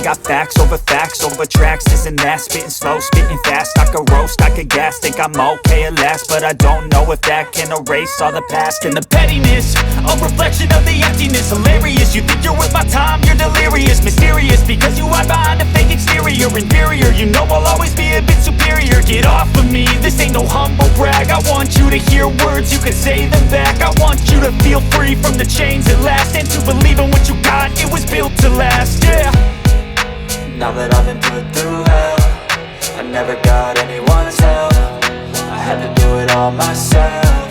got facts over tracks, this and that. Spitting slow, spitting fast, I could roast, I could gas. Think I'm okay at last, but I don't know if that can erase all the past. And the pettiness, a reflection of the emptiness. Hilarious, you think you're worth my time, you're delirious. Mysterious, because you hide behind a fake exterior. Inferior, you know I'll always be a bit superior. Get off of me, this ain't no humble brag. I want you to hear words, you can say them back. I want you to feel free from the chains at last, and to believe in what you got, it was built to last, yeah. Now that I've been put through hell, I never got anyone's help. I had to do it all myself.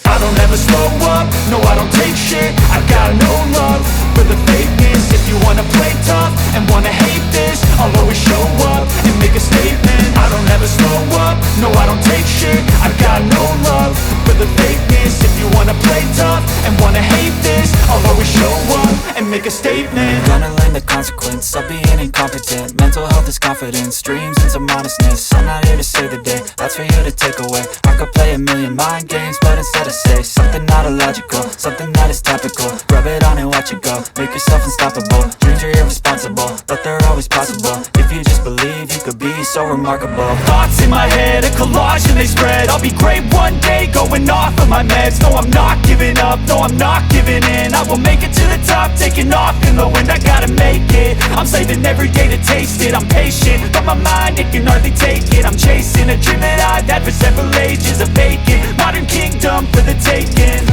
I don't ever slow up, no I don't take shit. I got no love for the fakeness. If you wanna play tough and wanna hate this, I'll always show up and make a statement. I don't ever slow up, no I don't take shit. I got no love for the fakeness. If you wanna play tough and wanna hate this, I'll always show up and make a statement. Gonna learn the consequence of being incompetent. Mental health is confidence, dreams and some modestness. I'm not here to save the day, that's for you to take away. I could play a million mind games, but instead I say something not illogical, something that is topical. Rub it on and watch it go, make yourself unstoppable. Dreams are irresponsible, but they're always possible. If you just believe, you could be so remarkable. Thoughts in my head, a collage and they spread. I'll be great one day, going off of my meds. No, I'm not giving up, no, I'm not giving in. I will make it to the top, taking off in the wind. I gotta make it, I'm saving every day to taste it. I'm patient, but my mind, it can hardly take it. I'm chasing a dream that I've had for several ages. A vacant, modern kingdom for the taking.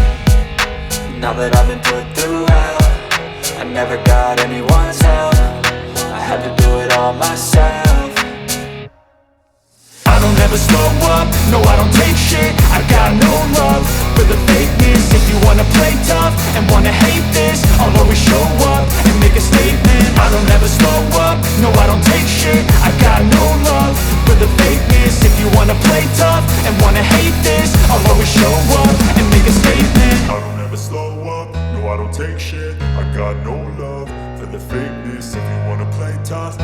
Now that I've been put through hell, I never got anyone's help. I had to do it all myself. I don't ever slow up, no I don't take shit. I got no love for the fakeness. If you wanna play tough and wanna hate this, I'll always show up and make a statement. I don't ever slow up, no I don't take shit. I got no love for the fakeness. If you wanna play tough and wanna hate this, I'll always show up and make a statement. I don't ever slow up, no I don't take shit. I got no love for the fakeness. If you wanna play tough